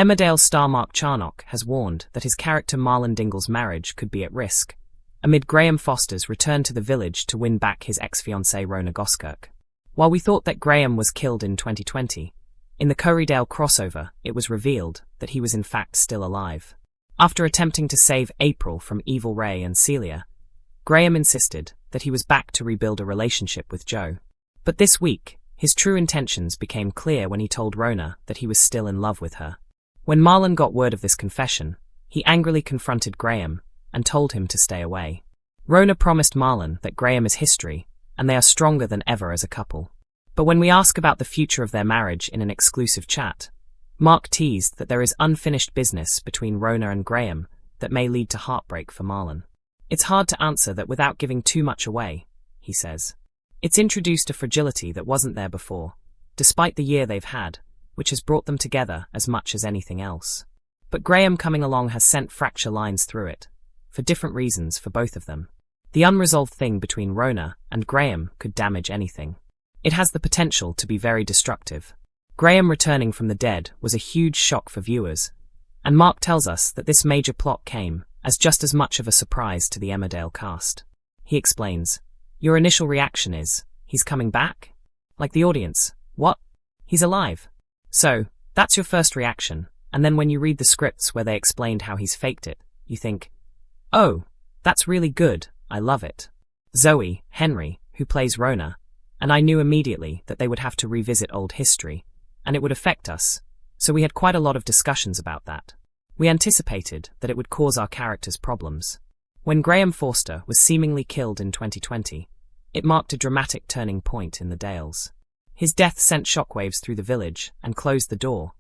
Emmerdale star Mark Charnock has warned that his character Marlon Dingle's marriage could be at risk, amid Graham Foster's return to the village to win back his ex-fiancée Rhona Goskirk. While we thought that Graham was killed in 2020, in the Currydale crossover it was revealed that he was in fact still alive. After attempting to save April from evil Ray and Celia, Graham insisted that he was back to rebuild a relationship with Joe. But this week, his true intentions became clear when he told Rhona that he was still in love with her. When Marlon got word of this confession, he angrily confronted Graham and told him to stay away. Rhona promised Marlon that Graham is history, and they are stronger than ever as a couple. But when we ask about the future of their marriage in an exclusive chat, Mark teased that there is unfinished business between Rhona and Graham that may lead to heartbreak for Marlon. It's hard to answer that without giving too much away, he says. It's introduced a fragility that wasn't there before, despite the year they've had, which has brought them together as much as anything else. But Graham coming along has sent fracture lines through it, for different reasons for both of them. The unresolved thing between Rhona and Graham could damage anything. It has the potential to be very destructive. Graham returning from the dead was a huge shock for viewers, and Mark tells us that this major plot came as just as much of a surprise to the Emmerdale cast. He explains, "Your initial reaction is, he's coming back? Like the audience, what? He's alive. So, that's your first reaction, and then when you read the scripts where they explained how he's faked it, you think, oh, that's really good, I love it." Zoe, Henry, who plays Rhona, and I knew immediately that they would have to revisit old history, and it would affect us, so we had quite a lot of discussions about that. We anticipated that it would cause our characters problems. When Graham Foster was seemingly killed in 2020, it marked a dramatic turning point in the Dales. His death sent shockwaves through the village and closed the door,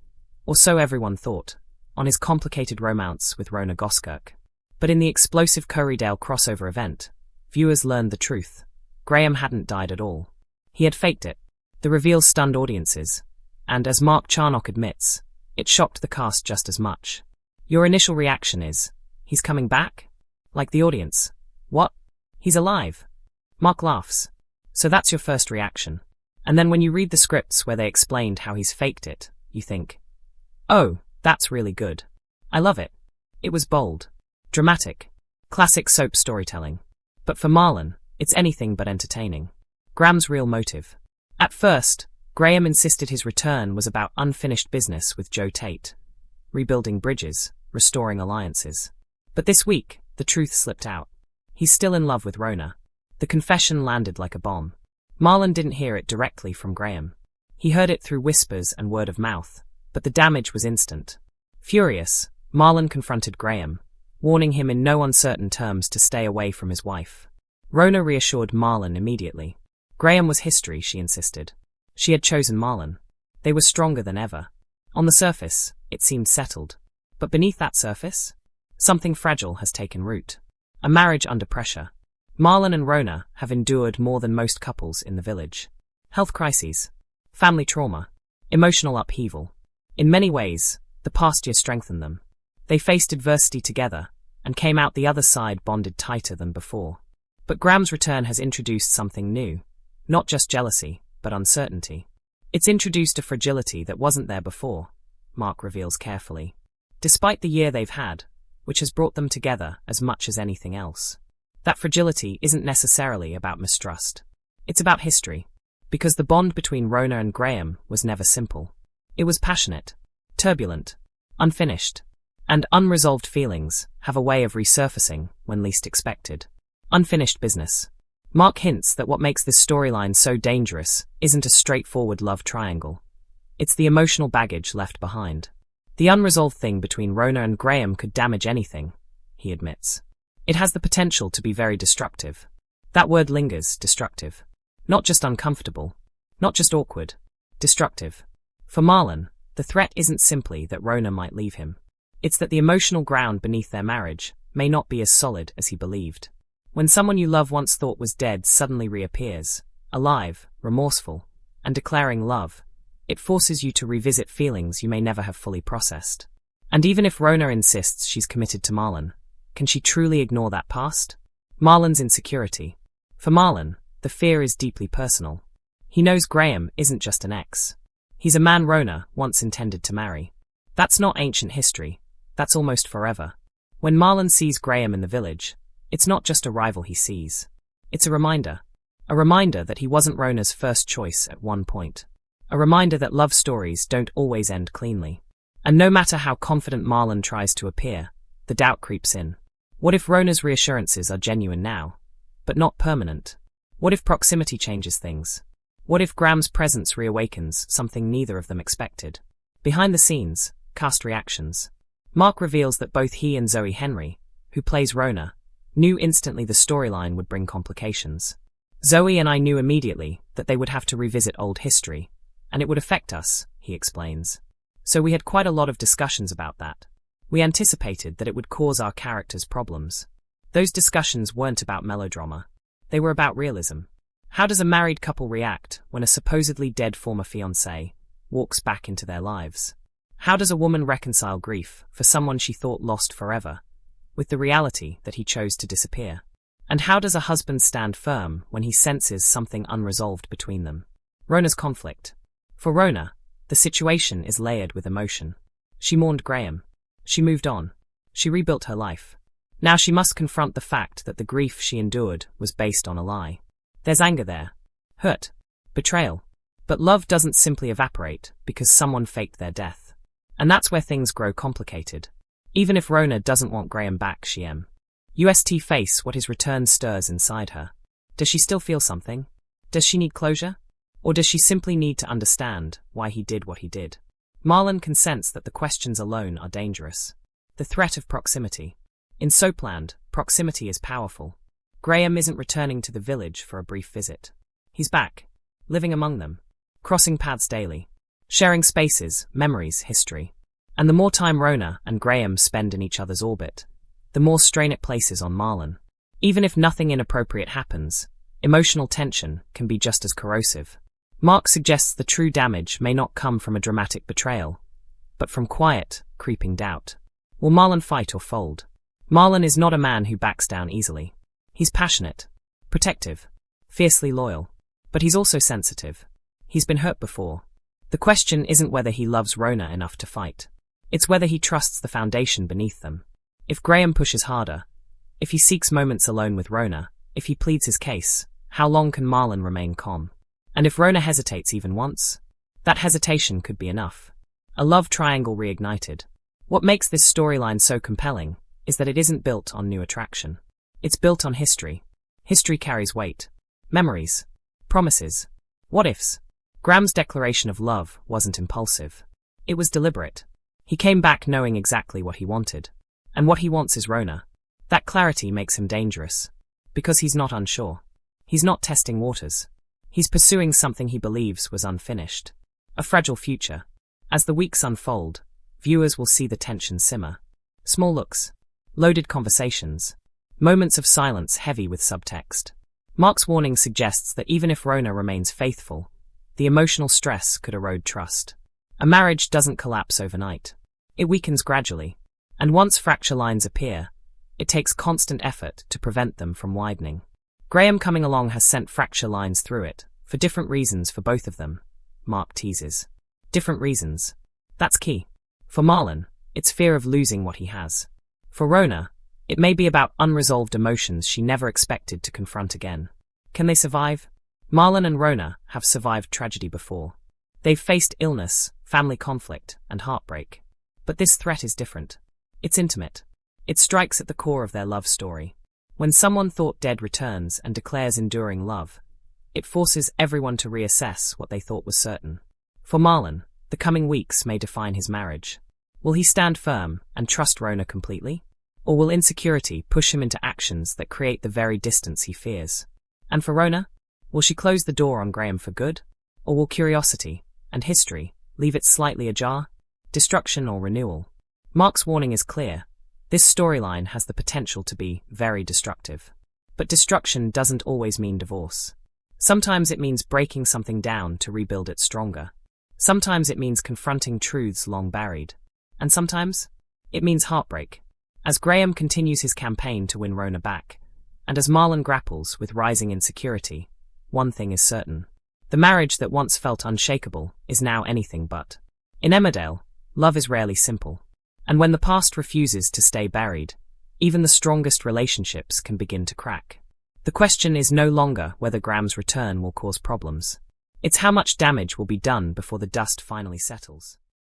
or so everyone thought, on his complicated romance with Rhona Goskirk. But in the explosive Currydale crossover event, viewers learned the truth. Graham hadn't died at all. He had faked it. The reveal stunned audiences, and as Mark Charnock admits, it shocked the cast just as much. Your initial reaction is, he's coming back? Like the audience, what? He's alive. Mark laughs. So that's your first reaction. And then when you read the scripts where they explained how he's faked it, you think, oh, that's really good. I love it. It was bold. Dramatic. Classic soap storytelling. But for Marlon, it's anything but entertaining. Graham's real motive. At first, Graham insisted his return was about unfinished business with Joe Tate. Rebuilding bridges, restoring alliances. But this week, the truth slipped out. He's still in love with Rhona. The confession landed like a bomb. Marlon didn't hear it directly from Graham. He heard it through whispers and word of mouth, but the damage was instant. Furious, Marlon confronted Graham, warning him in no uncertain terms to stay away from his wife. Rhona reassured Marlon immediately. Graham was history, she insisted. She had chosen Marlon. They were stronger than ever. On the surface, it seemed settled. But beneath that surface, something fragile has taken root. A marriage under pressure. Marlon and Rhona have endured more than most couples in the village. Health crises, family trauma, emotional upheaval. In many ways, the past year strengthened them. They faced adversity together and came out the other side bonded tighter than before. But Graham's return has introduced something new. Not just jealousy, but uncertainty. It's introduced a fragility that wasn't there before, Mark reveals carefully. Despite the year they've had, which has brought them together as much as anything else. That fragility isn't necessarily about mistrust. It's about history. Because the bond between Rhona and Graham was never simple. It was passionate, turbulent, unfinished. And unresolved feelings have a way of resurfacing when least expected. Unfinished business. Mark hints that what makes this storyline so dangerous isn't a straightforward love triangle. It's the emotional baggage left behind. The unresolved thing between Rhona and Graham could damage anything, he admits. It has the potential to be very destructive. That word lingers, destructive. Not just uncomfortable. Not just awkward. Destructive. For Marlon, the threat isn't simply that Rhona might leave him. It's that the emotional ground beneath their marriage may not be as solid as he believed. When someone you love once thought was dead suddenly reappears, alive, remorseful, and declaring love, it forces you to revisit feelings you may never have fully processed. And even if Rhona insists she's committed to Marlon, can she truly ignore that past? Marlon's insecurity. For Marlon, the fear is deeply personal. He knows Graham isn't just an ex. He's a man Rhona once intended to marry. That's not ancient history. That's almost forever. When Marlon sees Graham in the village, it's not just a rival he sees. It's a reminder. A reminder that he wasn't Rhona's first choice at one point. A reminder that love stories don't always end cleanly. And no matter how confident Marlon tries to appear, the doubt creeps in. What if Rhona's reassurances are genuine now, but not permanent? What if proximity changes things? What if Graham's presence reawakens something neither of them expected? Behind the scenes, cast reactions. Mark reveals that both he and Zoe Henry, who plays Rhona, knew instantly the storyline would bring complications. Zoe and I knew immediately that they would have to revisit old history, and it would affect us, he explains. So we had quite a lot of discussions about that. We anticipated that it would cause our characters problems. Those discussions weren't about melodrama. They were about realism. How does a married couple react when a supposedly dead former fiancé walks back into their lives? How does a woman reconcile grief for someone she thought lost forever with the reality that he chose to disappear? And how does a husband stand firm when he senses something unresolved between them? Rhona's conflict. For Rhona, the situation is layered with emotion. She mourned Graham. She moved on. She rebuilt her life. Now she must confront the fact that the grief she endured was based on a lie. There's anger there. Hurt. Betrayal. But love doesn't simply evaporate because someone faked their death. And that's where things grow complicated. Even if Rhona doesn't want Graham back, UST face what his return stirs inside her. Does she still feel something? Does she need closure? Or does she simply need to understand why he did what he did? Marlon can sense that the questions alone are dangerous. The threat of proximity. In Soapland, proximity is powerful. Graham isn't returning to the village for a brief visit. He's back, living among them, crossing paths daily, sharing spaces, memories, history. And the more time Rhona and Graham spend in each other's orbit, the more strain it places on Marlon. Even if nothing inappropriate happens, emotional tension can be just as corrosive. Mark suggests the true damage may not come from a dramatic betrayal, but from quiet, creeping doubt. Will Marlon fight or fold? Marlon is not a man who backs down easily. He's passionate, protective, fiercely loyal, but he's also sensitive. He's been hurt before. The question isn't whether he loves Rhona enough to fight. It's whether he trusts the foundation beneath them. If Graham pushes harder, if he seeks moments alone with Rhona, if he pleads his case, how long can Marlon remain calm? And if Rhona hesitates even once, that hesitation could be enough. A love triangle reignited. What makes this storyline so compelling is that it isn't built on new attraction. It's built on history. History carries weight. Memories. Promises. What-ifs. Graham's declaration of love wasn't impulsive. It was deliberate. He came back knowing exactly what he wanted. And what he wants is Rhona. That clarity makes him dangerous. Because he's not unsure. He's not testing waters. He's pursuing something he believes was unfinished. A fragile future. As the weeks unfold, viewers will see the tension simmer. Small looks. Loaded conversations. Moments of silence heavy with subtext. Mark's warning suggests that even if Rhona remains faithful, the emotional stress could erode trust. A marriage doesn't collapse overnight. It weakens gradually. And once fracture lines appear, it takes constant effort to prevent them from widening. Graham coming along has sent fracture lines through it, for different reasons for both of them, Mark teases. Different reasons. That's key. For Marlon, it's fear of losing what he has. For Rhona, it may be about unresolved emotions she never expected to confront again. Can they survive? Marlon and Rhona have survived tragedy before. They've faced illness, family conflict, and heartbreak. But this threat is different. It's intimate. It strikes at the core of their love story. When someone thought dead returns and declares enduring love, it forces everyone to reassess what they thought was certain. For Marlon, the coming weeks may define his marriage. Will he stand firm and trust Rhona completely? Or will insecurity push him into actions that create the very distance he fears? And for Rhona, will she close the door on Graham for good? Or will curiosity and history leave it slightly ajar? Destruction or renewal? Mark's warning is clear. This storyline has the potential to be very destructive. But destruction doesn't always mean divorce. Sometimes it means breaking something down to rebuild it stronger. Sometimes it means confronting truths long buried. And sometimes it means heartbreak. As Graham continues his campaign to win Rhona back, and as Marlon grapples with rising insecurity, one thing is certain. The marriage that once felt unshakable is now anything but. In Emmerdale, Love is rarely simple. And when the past refuses to stay buried, even the strongest relationships can begin to crack. The question is no longer whether Graham's return will cause problems. It's how much damage will be done before the dust finally settles.